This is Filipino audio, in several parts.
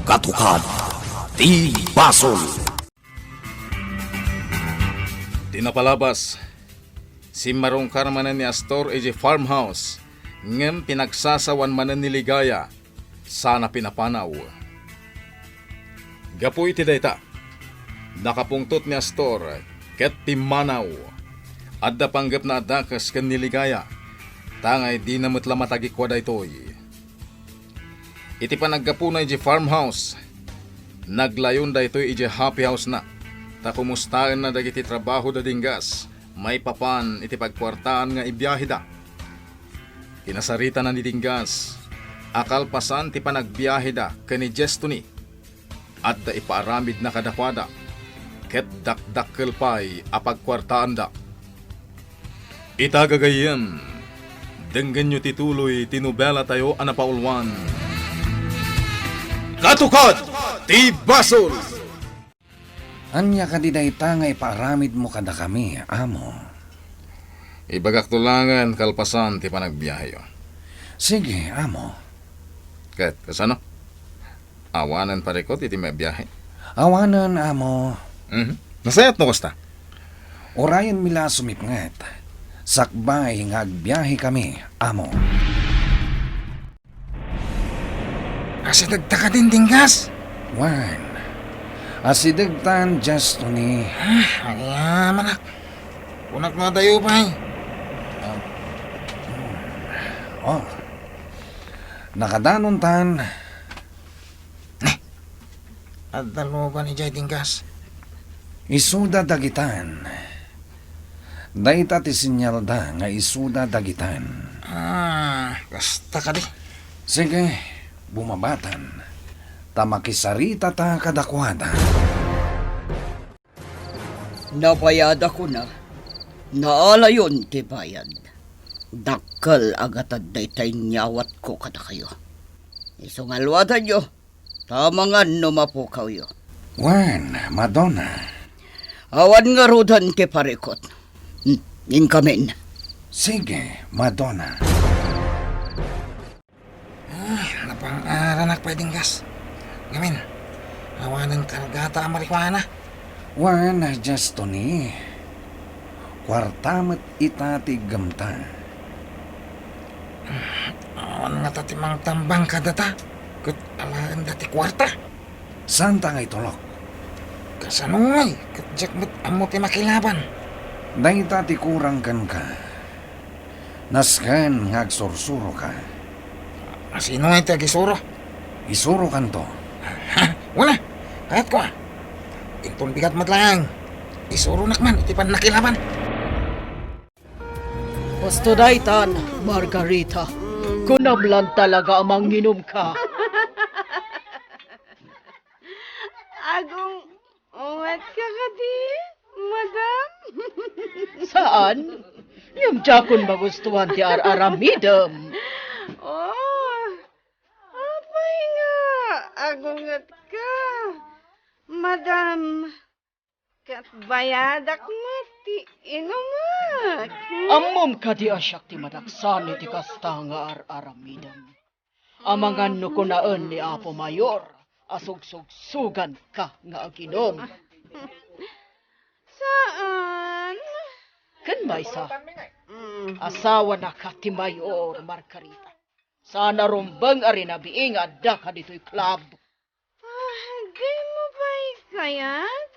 Katukad ti Basol. Tinapalabas, si Marong Karmanan ni Astor e farmhouse, ngem pinagsasawan manan ni Ligaya, sana pinapanaw. Gapu iti dayta, nakapungtot ni Astor, ket pimanaw, adda panggap na adakas ken ni Ligaya, tangay di namut lamatagi kwa daytoy. Iti panaggapu na iti farmhouse, naglayon daytoy iti happy house na. Ta kumustaan na dagiti trabaho da dinggas, may papan iti pagkwartaan nga ibiyahe da. Kinasarita na ni dinggas, akal pasan ti panagbiyahe da kani Jestoni, at da ipaaramid na kadakwada, ket dakdakkel pay apagkwartaan da. Itagagayan, denggan nyo tituloy tinubela tayo anapaulwan. Katukad ti Basol! Anya ka di dayta nga ipaaramid mo kada kami, amo. Ibagak tulangan kalpasan ti panagbiyahe. Sige, amo. Ket kasano? Awanan parikot iti may biyahe. Awanan, amo. Nasayat no kosta? Orayan mila sumipngat. Sakbay nga agbiyahe kami, amo. Asa dagta din dinggas? Wan. Asidagtan Jestoni. Ay, manak. Unak na tayo pa eh. Oh. Nakadanon tan. At dalo ba ni Jay dinggas? Isuda dagitan. Dayta ti sinyal da nga isuda dagitan. Kasta ka di. Sige, bumabatan. Tamakisarita ta kadakwada. Nabayad ako na. Naalayon ti bayad. Dakkel agatad daytay nyawat ko kada kayo. Isungalwatan nyo. Tamangan numapukaw yo. Wan, Madonna. Awan nga rudan ti parikot. Inkamin. Sige, Madonna. Napang-aranak pa dinggas. Ngamin, awanan kargata ang marihuana. Wan, Jestoni. Kwartamat itati gamta. Awan nga tatimang tambang kadata. Kut alaan dati kwarta. Santa nga itulok. Kasanoy, kut jakbet amo ti makilaban. Dayta ti kurang kan ka. Naskan ngagsursuro ka. Sino nga iti agisuro? Isuro kan to. Wala, kahit ko Impon bigat matlang. Isuro nakman, iti pan nakilaban. Gusto daytan, Margarita. Kunamlan talaga amang nginom ka. Agong, uwat ka ka di, madam? Saan? Yung jakon magustuhan ti aramidam. Oh, apay nga, agungat ka, madam. Kat bayadak mati, inumak. Amom ka di asyak ti madaksan iti kasta nga aramidam. Amangan no kunaan ni Apo Mayor, asug-sug-sugan ka nga aginom. Saan? Kan may sa asawa na ka ti Mayor, Margarita. Sana rumbang arinabiing adda ka dito'y club. Di mo ba ikayat?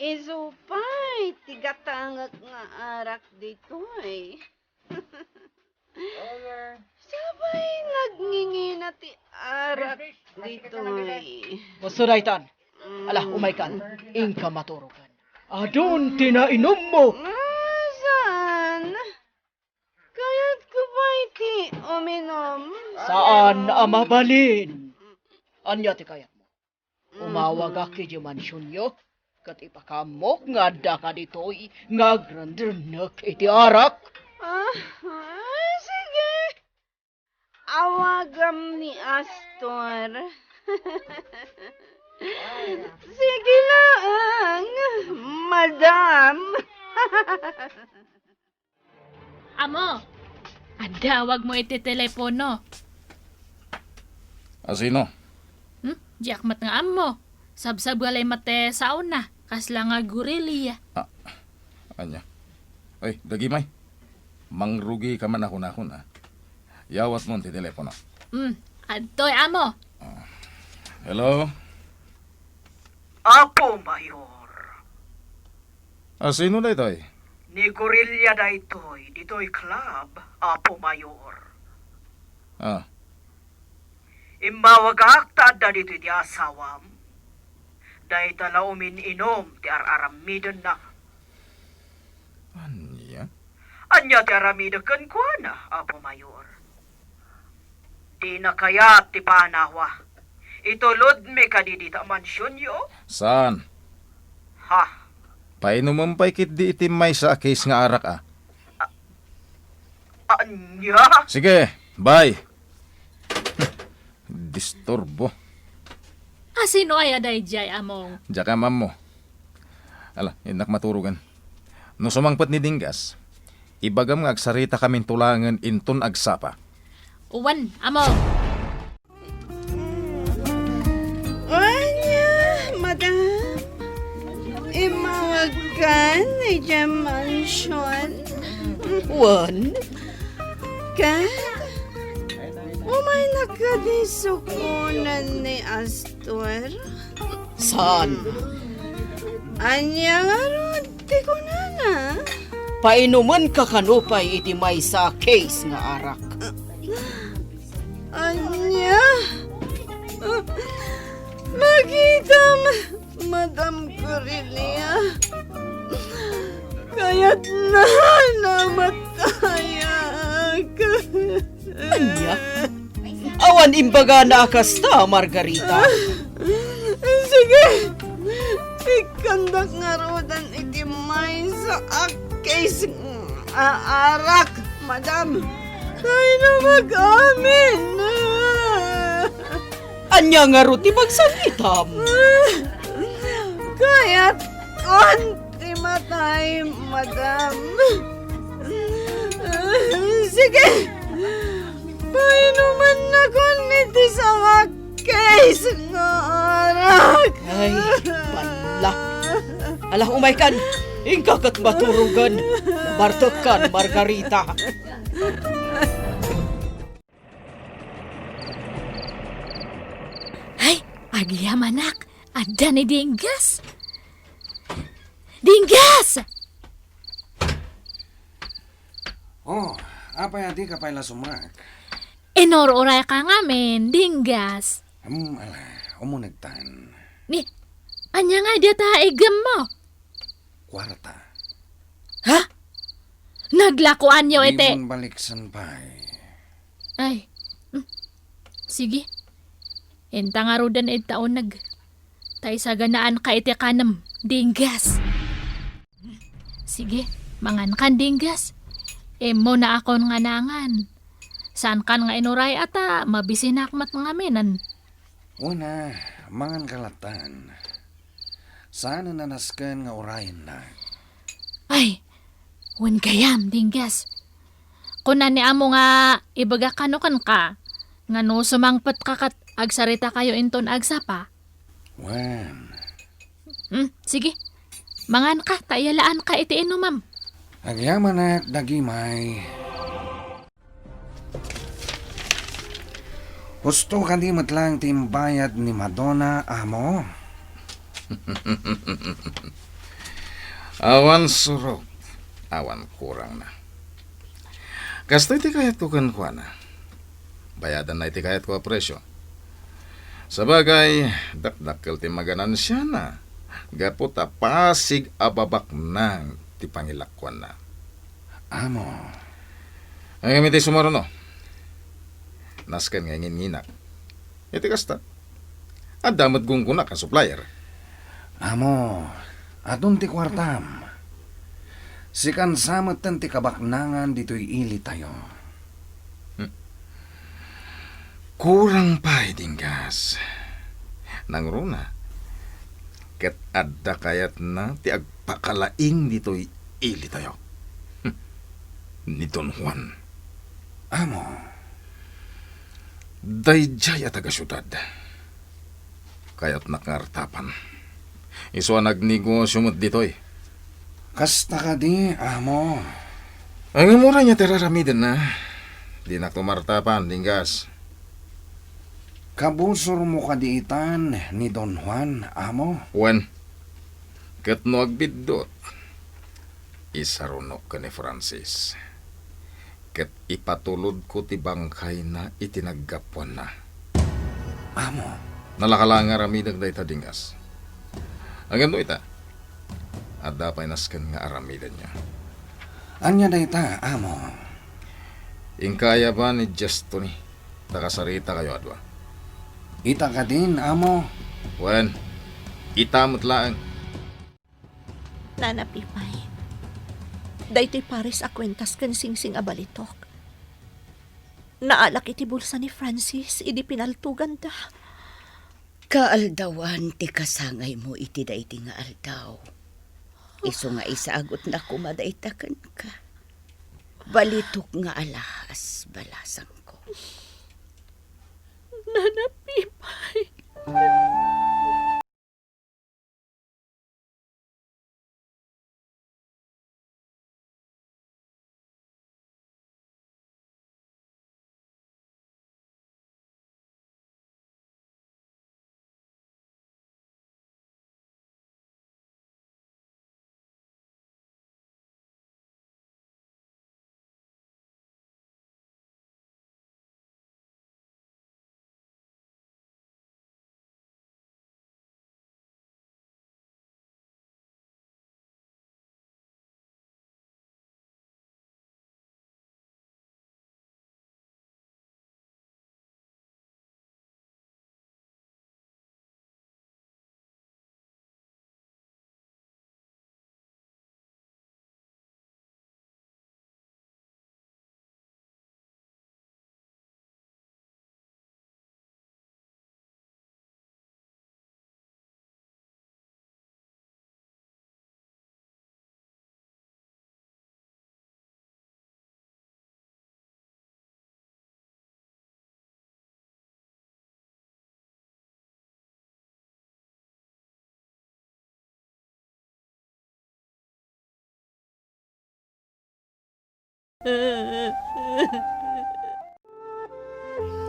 Isupay, tigatangak nga arak dito eh. Sabay nagngingi na ti arak dito eh. Gusto daytan. Ala, umaykan. Ingka maturukan. Adun tinainom mo. Saan? Kaya't ko ba iti uminom? Saan amabalin? Anya ti kayat mo? Umawag aki di mansyon yo. Kat ipakamok nga da ka dito'y nga grandranak iti arak. Sige. Awagam ni Astor. Sige lang, madam. Amo, adawag mo iti telepono. Asino? Jakmat nga amo. Sabsab galay mate sauna. Kasla nga gurilya. Anya. Ay, dagimay. Mangrugi ka man ako na ako na. Yawat mo ti telepono. Adtoy amo. Hello? Apo, Mayor. Sino na ito eh? Ni Gorilla da ito'y, dito'y club, Apo Mayor. Imawagak tada dito di asawam. Dahil tala inom ti araramidan na. Anya? Anya ti aramidan kan kwa na, Apo Mayor. Di na kaya ti panawa. Itulod me kadidita mansyon yo. Saan? Ha? Painuman pa ikit di itimay sa case nga arak Anya? Sige, bye. Disturbo. Sino ay aday jay among? Diyan ka, ma'am mo. Ala, inak maturugan. No sumangpat ni Dinggas, ibagam nga agsarita kaming tulangan inton agsapa. Uwan, amo. Anya, madam. Imawagan ni Jam Mansion. Wan? Kat? Umay nakadisukunan ni Astor. Saan? Anya nga ron, di ko na. Painuman ka kanupay iti may sa case nga arak. Anya? Makita Madam Cornelia. Kaya't na namatayag. Anya? Awan imbaga na akasta, Margarita. Sige. Ikandak nga rodan iti may sa case arak, madam. Tayo na mag-amin. Anya nga ro ti magsagitam. Kaya't konti matay, madam. Sige. Painuman na koniti sa case nga arak. Ay, panla. Alah, umay kan. Ingkakat maturugan. Nabartok kan, Margarita. Ay, agiyam anak. Ada ni Dinggas. Dinggas! Oh, apa ya di kapay la sumak? Enor-oray ka ngamin, Dinggas. Ala, umunagtan. Ni, anya nga dia taigam mo. Kwarta. Ha? Naglakuan niyo ite. Ibon balik sanpay. Ay, sige. Enta nga rudan taon nag. Tay sa ganaan ka ite kanam, Dinggas. Sige, mangan kan Dinggas. Mo na akon nga nangan. Saan kan nga inuray ata, mabisinakmat nga minan. Una, mangan kalatan. Sana nanaskan nga orayan na. Ay, wan gayam, Dinggas. Kuna ni amo nga ibaga kanukan ka, nga no sumangpat kakat agsarita kayo inton agsapa. Wan, Sige, mangan ka, tayalaan ka iti inumam. agyaman at dagimay. Gusto ka di matlang timbayad ni Madonna, amo? Awan surok. Awan kurang na. Kasto iti kayat ko kan kwa na. Bayadan na iti kayat ko presyo. Sabagay, dakdakkel ti maganan siya na. Gapot a pasig ababak nang ti pangilakwan na. Amo, Ang gamit ay sumaruno. Naskan nga nginak. Iti kasta. At damat gungkunak ang supplier. amo, adun ti kwartam. Sikan samot ti kabaknangan dito'y ili tayo. Kurang pa, Dinggas. Nang runa. Ket adda kayat na ti agpakalaing dito'y ili tayo. Ni Don Juan. Amo, Dayjay at taga-syudad. kaya't nakartapan. Iso nagnegosyo mo't ditoy. Kasta ka di, amo. Ang mura niya tiraramidin na. Di na tumartapan, dinggas. Kabusor mo kadiitan ni Don Juan, amo. Wen, kat no agbidot, isarunok ka ni Francis. Kat ipatulod ko ti bangkay na itinaggapuan na. Amo, Nalakalanga ramidag da ita dingas. Ang gando ita, at dapay naskan nga aramidan niya. anya da ita, amo. Ingkaya ba ni Justo ni, takasarita kayo adwa. Ita ka din, amo. Wen, itamot laang. Nana Pipay, daytoy pares a kwentas kan singsing a balitok. Naalak iti bulsa ni Francis, idi pinaltugan da. Kaaldawan ti kasangay mo iti dayti nga aldaw. Iso nga isaagot na kumadaytakan ka. Balitok nga alahas balasang ko. Nana Pipay.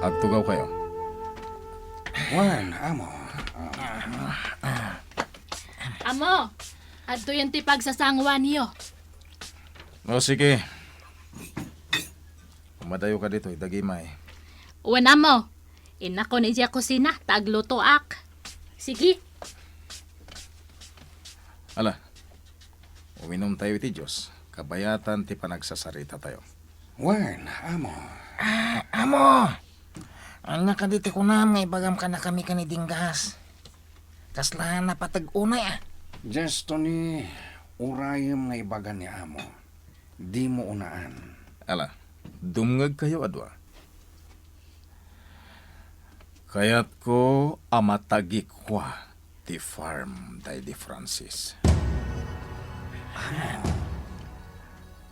Agtugaw kayo. Juan, amo. Amo, adto yung tipag sa sangwa niyo. O sige. Kumadayo ka dito, idagimay. Uwan amo, inako ni Jia kusina, tagluto ak. Sige. Ala, uminom tayo iti Diyos. Kabayatan ti panagsasarita tayo. Juan, amo. Amo! Anak ka dito ko na, may bagam ka na kami ka ni Dinggas. Kaslaan na patag-unay ah. Gesto ni urayam nga ibagan ni amo. Di mo unaan. Ala, dumngag kayo adwa. Kaya't ko amatagi kwa ti farm day di Francis.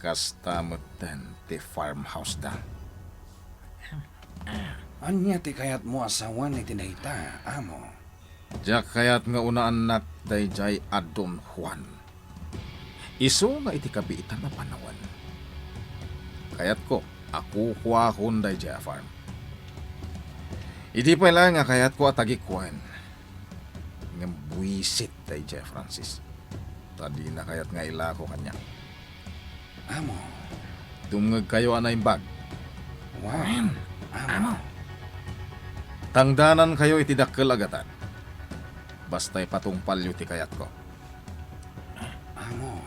Kastamot den ti farmhouse da. Anya ti kayat mo asawan ni tinayta, amo. Diyak kaya't nga una anak day jay Adon Juan. Iso nga iti kabiitan na panawan. Kaya't ko, ako kuwakon day jay farm. Iti pa lang nga kaya't ko atagi kuwan. Nga buwisit day jay Francis. Tadi na kaya't nga ila ko kanya. Amo. Dumngag kayo anay bag. Juan, amo. Tangdanan kayo iti dakkel agatan. Basta'y patungpalyo ti kayat ko. Amo.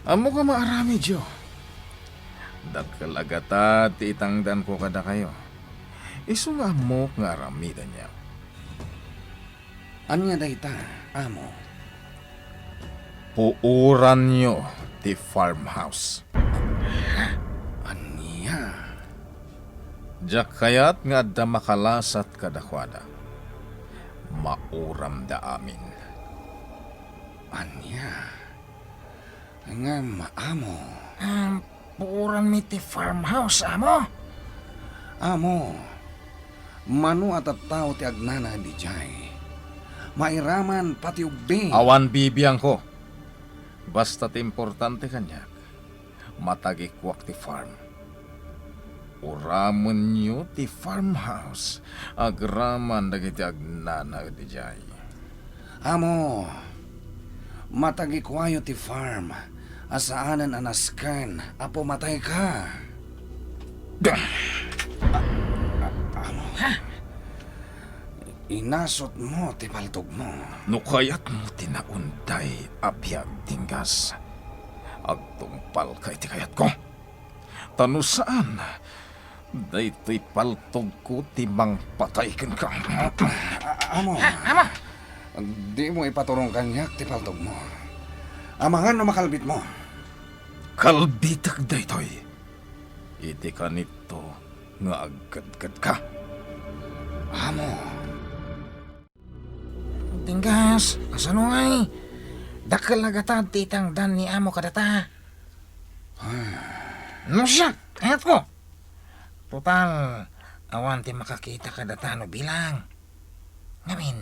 Amo ka maarami, Diyo. Dakkel agata ti itangdan ko kada kayo. Isu nga mo nga aramidan niya. Anya dayta, amo. Puuran nyo ti farmhouse. Anya. Diyak kayat nga da makalasat kadakwada. Mauram da amin. Anya. Nga maamo. Puuran mi ti farmhouse, amo. Amo. Manu at at tao ti agnana di jay. mairaman pati ubing. Awan bibiyang ko. Basta't importante kanya. Matagi kuwak ti farm. Uraman nyo ti farmhouse. Agraman dagiti agnana di jay. Amo, matagi kwayo ti farm. Asaanan anaskan, apo matay ka. Amo, inasot mo ti paltog mo. Nukayat mo tinaunday abiyag tinggas. Agtumpal ka iti kayat ko. Tano saan? Daytoy paltog ko timang pataykin ka. Amo, di mo ipaturong kanyak ti paltog mo. Amangan o makalbit mo. Kalbitag daytoy. Iti ka nito nga agkadkad ka. Amo, Dinggas, kasano ngay? Dakal nagatad titang dan ni amo kadata. No siya, kayat ko. Total, awan ti makakita kadata no bilang. Ngamin,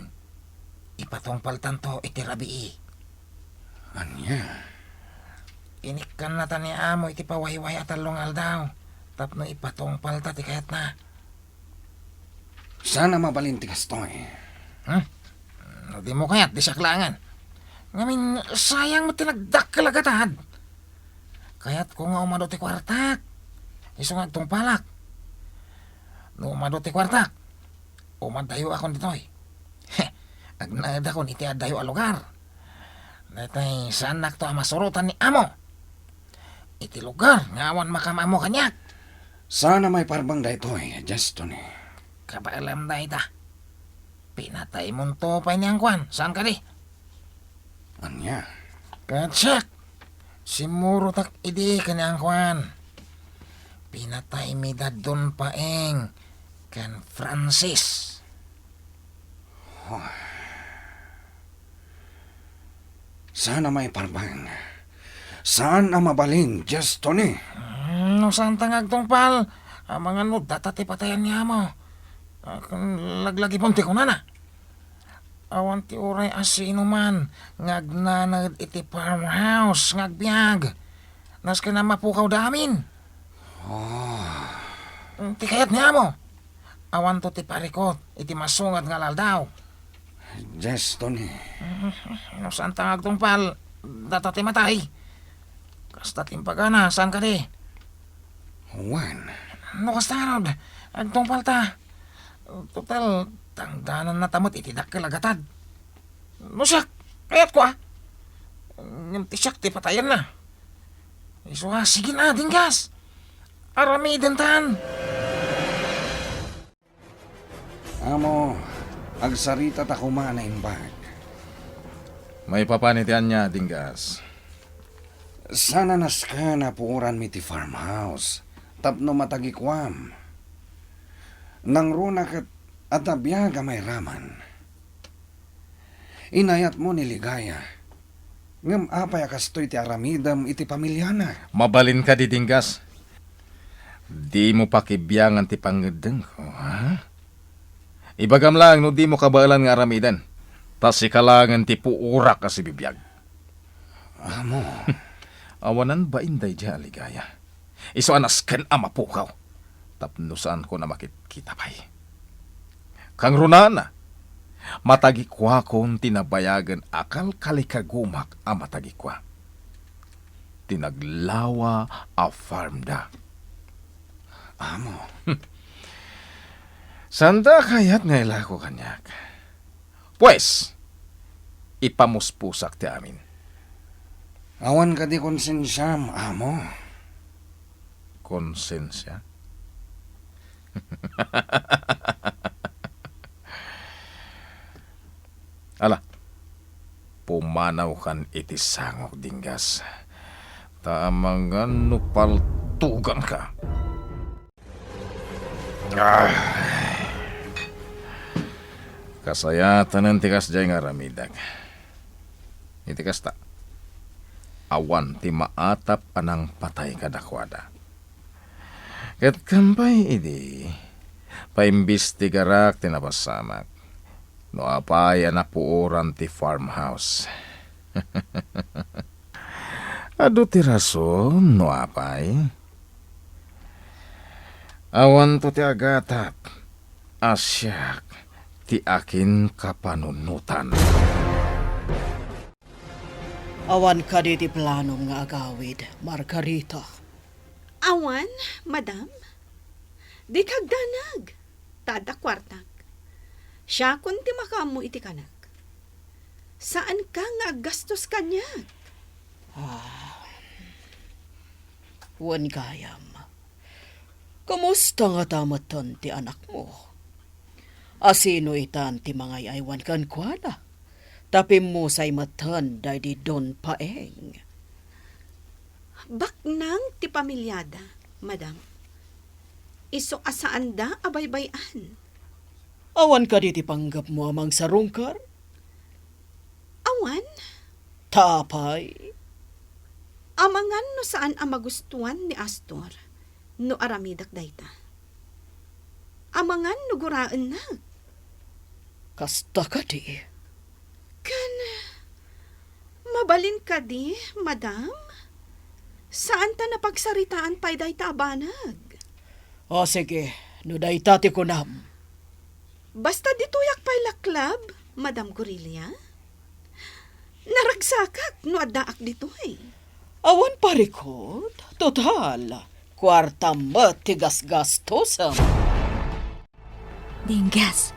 ipatong paltan to iti rabii. anya. Inikan na ta ni amo iti pawahiway at alungal daw. Tapno ipatong palta ti kayat na. Sana mabalin ti kastoy. No di mo kayat, di saklangan. Ngamin, sayang mo tinagdak kalagatad. Kaya't ko nga umado ti kwartak. Isungag tong palak. No umado ti kwartak, umadayo akon ditoy. Agnad akon iti adayo a lugar. Datay saan nakto amasurutan ni amo. Iti lugar nga awan makamamo kanyak. Sana may parbang daytoy, Justin. Kapailam na ita. Pinatay mo to pa niyang kwan. Saan ka di? Anya. Katsak. Simuro tak idi kanyang kwan. Pinatay mi dadon paeng. Kan Francis. Sana may parbang. Saan ang mabalin, Justin? No saan tangag tong pal. Mga no datati patayan niya mo. Laglagi ponti ko na. Awan ti uray asino man. Ngagnanagad iti farmhouse. Ngagbiag. Nas ka na mapukaw damin. Ti kayat niya mo. Awan to ti parikot. Iti masungad nga laldaw. Justin. No saan tangag tong pal. Datati matay. Kasta timpagana. Saan ka di? Juan. No kastarod. Agtong palta. Total, tangdanan na tamot itidak kalagatad. No siyak, kayat ko Yung tisyak ti patayan na. Iso sige na, dinggas. Arami dentan. Amo, agsarita ta kumana imbag. May papanitian niya, Dinggas. Sana naska na puuran mi ti farmhouse. Tapno matagikwam. Nang runak at abiyaga may raman. Inayat mo ni Ligaya. Ngam apay akastoy ti aramidam iti pamilyana. Mabalin ka di Dinggas. Di mo pakibiyangan ti pangedeng ko, ha? Ibagam lang no di mo kabalan nga aramidan. Tas ikalangan ti puura kasi bibiyag. Amo. Awanan ba inday dya, Ligaya? Iso anasken ama pukaw. Tapno saan ko na makikita pa'y. Kang runana, matagikwa kon tinabayagan akal kalikagumak a matagikwa. Tinaglawa a farm da. Amo. Sanda kayat ngaila ko kanyak. Pues, ipamuspusak ti amin. Awan ka di konsensyam, amo. Konsensya? Ala, pumanaw kan iti sangok Dinggas. Tamangan no paltugan ka. Kasayatan ng tikas dyan nga ramidag. Itikas ta. Awan ti maatap anang patay kadakwada. Ket kampay idi, paimbestigarak tinapasamak. No apay anak puuran ti farmhouse. Adu ti rason no apay. Awan to ti agatat. Asyak ti akin kapanunutan. Awan ka di ti planom nga agawid, Margarita. Awan, madam. Di kagdanag. Tada kwartag. Siya kun ti makamu iti kanak. Saan ka nga gastos kanyag? Wan gayam. Kamusta nga tamatan ti anak mo? Asino itan ti mga aywan kan kwala? Tapi mo say matan day di don paeng. Baknang ti pamilyada, madam. Iso asaan da abaybayan. Awan ka di ti panggap mo amang sarungkar? Awan, Tapay. amangan no saan ang magustuhan ni Astor no aramidak dayta. Amangan no guraan na. Kasta ka di. Kan, mabalin ka di, madam? Saan ta napagsaritaan pa'y dayta abanag? O sige, no day tati ko nam. Basta dituyak pa'y laklab, Madam Corilia. Naragsakak no adaak dito eh. Awan parikot. Total. Kwarta mo tigas gastosan. Dinggas.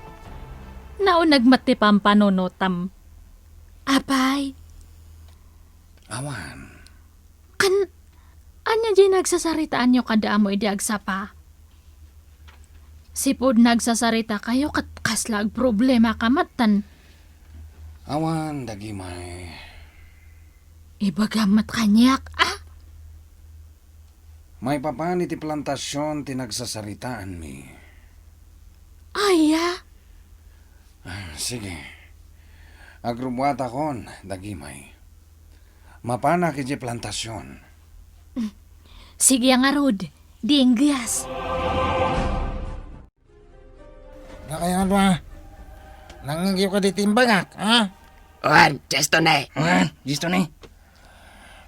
Naunag mati pampanunutam. Apay, Awan. anya di nagsasaritaan nyo kada mo idiagsa pa. Sipod nagsasarita kayo kat kaslag problema kamatan. Awan, dagimay. Ibagamat kanyak, May papan iti plantasyon tinagsasaritaan mi. Aya, Sige. Agrubuat akon, dagimay. Mapana kiti plantasyon. sige nga rod, dinggas. Na kaya ba? Nangyay ka di timbagak, ha? Wan, gesto na. Gisto ni.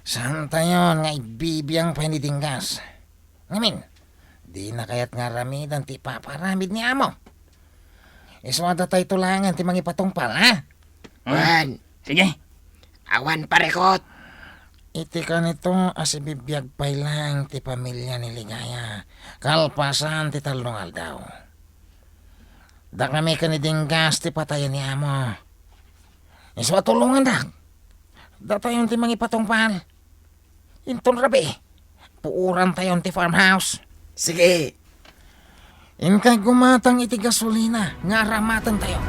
Saan tayo nga ibibiyang panitinggas? Ngamin, di na kaya't nga ramidan ti paparamid ni amo. Iswada tayo tulangan ti mangipatungpal, ha? Wan, sige. Awan parekot. Iti ka nito asibibiyag pa'y lang ti pamilya ni Ligaya. Kalpasan ti talungal daw. Da kami kanidinggas ti patayan ni amo. Iswa tulungan dak. Da tayo ti mangipatungpal. Inton rabi. Puuran tayo ti farmhouse. Sige. Inkay gumatang iti gasolina. Nga ramatan tayo.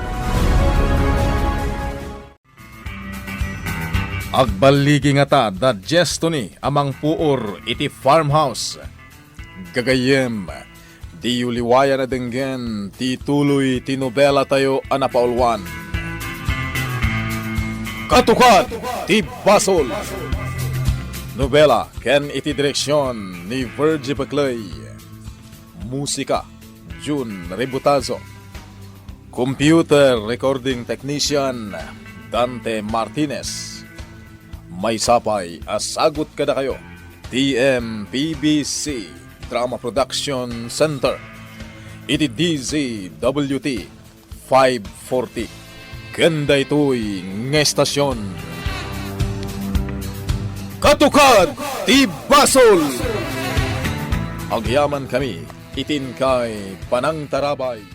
Agbaligi nga ta da gesto ni amang puor iti farmhouse. Gagayem, di uliwaya na denggen, ti tuloy ti nobela tayo anapaulwan. Katukat, ti basol. Nobela ken iti direksyon ni Virgie Baclay. Musika, June Rebutazo. Computer recording technician, Dante Martinez. May sapay, asagot kada kayo. TMPBC Drama Production Center. Iti DZWT 540. Ganda ito'y ng estasyon. Katukad ti Basol! Agyaman kami, itin kay Panang Tarabay.